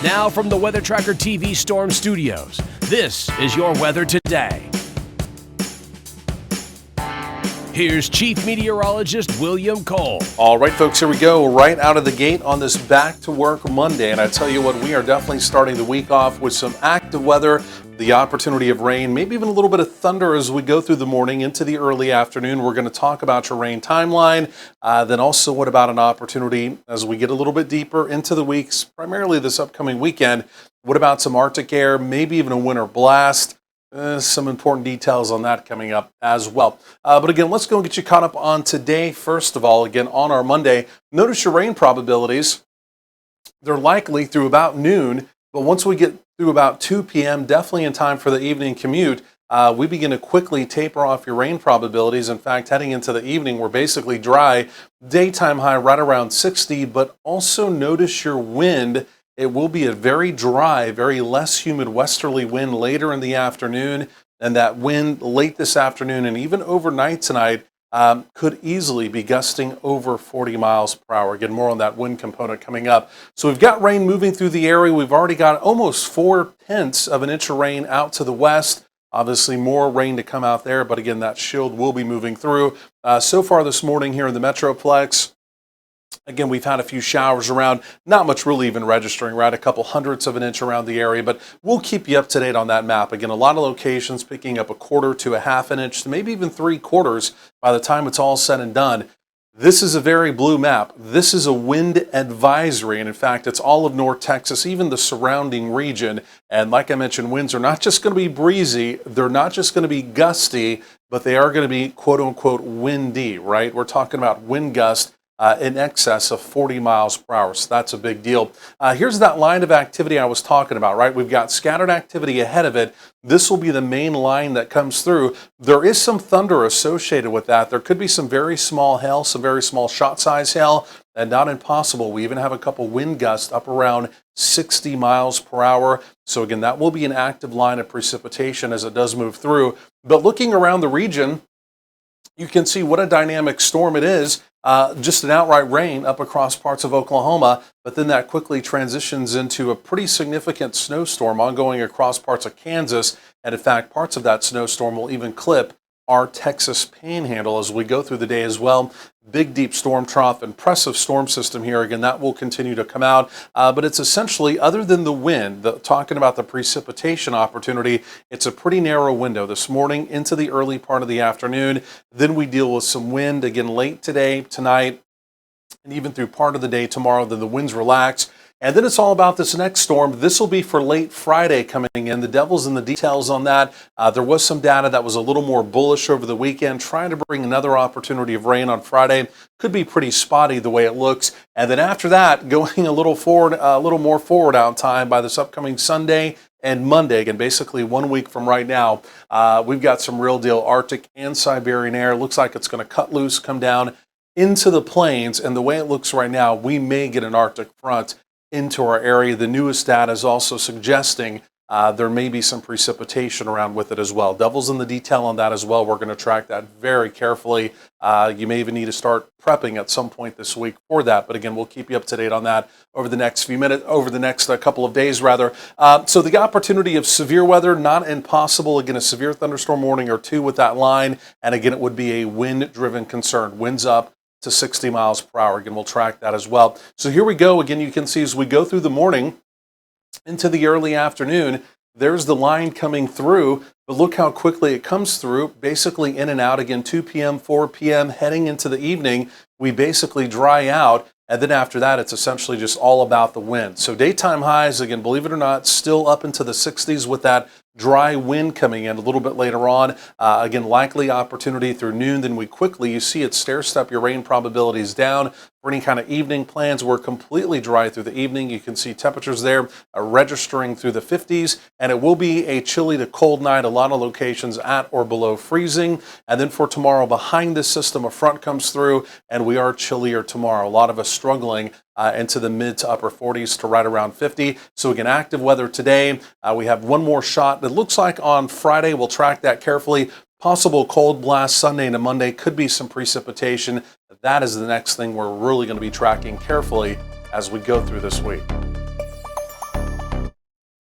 Now from the Weather Tracker TV Storm Studios, this is your weather today. Here's Chief Meteorologist William Cole. All right, folks, here we go. Right out of the gate on this back to work Monday. And I tell you what, we are definitely starting the week off with some active weather, the opportunity of rain, maybe even a little bit of thunder as we go through the morning into the early afternoon. We're going to talk about your rain timeline. Then also, what about an opportunity as we get a little bit deeper into the weeks, primarily this upcoming weekend? What about some Arctic air, maybe even a winter blast? Some important details on that coming up as well. But again, let's go and get you caught up on today. First of all, again, on our Monday, notice your rain probabilities. They're likely through about noon, but once we get through about 2 p.m., definitely in time for the evening commute, we begin to quickly taper off your rain probabilities. In fact, heading into the evening, we're basically dry. Daytime high right around 60, but also notice your wind. It will be a very dry, very less humid westerly wind later in the afternoon, and that wind late this afternoon and even overnight tonight could easily be gusting over 40 miles per hour. Again, more on that wind component coming up. So we've got rain moving through the area. We've already got almost 4/10 of an inch of rain out to the west. Obviously more rain to come out there, but again, that shield will be moving through. So far this morning here in the Metroplex, again, we've had a few showers around, not much really even registering, right? A couple hundredths of an inch around the area, but we'll keep you up to date on that map. Again, a lot of locations picking up 1/4 to 1/2 inch, maybe even 3/4 by the time it's all said and done. This is a very blue map. This is a wind advisory, and in fact, it's all of North Texas, even the surrounding region. And like I mentioned, winds are not just going to be breezy, they're not just going to be gusty, but they are going to be quote-unquote windy, right? We're talking about wind gusts in excess of 40 miles per hour. So that's a big deal. Here's that line of activity I was talking about, right? We've got scattered activity ahead of it. This will be the main line that comes through. There is some thunder associated with that. There could be some very small hail, some very small shot size hail, and not impossible. We even have a couple wind gusts up around 60 miles per hour. So again, that will be an active line of precipitation as it does move through. But looking around the region, you can see what a dynamic storm it is. Just an outright rain up across parts of Oklahoma, but then that quickly transitions into a pretty significant snowstorm ongoing across parts of Kansas. And in fact, parts of that snowstorm will even clip our Texas panhandle as we go through the day as well. Big deep storm trough, impressive storm system here. Again, that will continue to come out, but it's essentially, other than the wind, talking about the precipitation opportunity, it's a pretty narrow window this morning into the early part of the afternoon. Then we deal with some wind again late today, tonight, and even through part of the day tomorrow. Then the winds relax. And then it's all about this next storm. This will be for late Friday coming in. The devil's in the details on that. There was some data that was a little more bullish over the weekend, trying to bring another opportunity of rain on Friday. Could be pretty spotty the way it looks. And then after that, going a little more forward out in time by this upcoming Sunday and Monday, again, basically 1 week from right now, we've got some real deal Arctic and Siberian air. Looks like it's going to cut loose, come down into the plains. And the way it looks right now, we may get an Arctic front into our area. The newest data is also suggesting there may be some precipitation around with it as well. Devil's in the detail on that as well. We're going to track that very carefully. You may even need to start prepping at some point this week for that. But again, we'll keep you up to date on that over the next few minutes, over the next couple of days rather. So the opportunity of severe weather, not impossible. Again, a severe thunderstorm warning or two with that line. And again, it would be a wind-driven concern. Winds up to 60 miles per hour. Again, we'll track that as well. So here we go. Again, you can see as we go through the morning into the early afternoon, there's the line coming through, but look how quickly it comes through, basically in and out. Again, 2 p.m., 4 p.m., heading into the evening, we basically dry out. And then after that, it's essentially just all about the wind. So daytime highs, again, believe it or not, still up into the 60s with that dry wind coming in a little bit later on. Again, likely opportunity through noon. Then you see it stair-step your rain probabilities down. For any kind of evening plans, we're completely dry through the evening. You can see temperatures there registering through the 50s, and it will be a chilly to cold night. A lot of locations at or below freezing. And then for tomorrow, behind this system, a front comes through, and we are chillier tomorrow. A lot of us struggling into the mid to upper 40s to right around 50. So again, active weather today. We have one more shot. It looks like on Friday, we'll track that carefully. Possible cold blast Sunday into Monday, could be some precipitation. That is the next thing we're really going to be tracking carefully as we go through this week.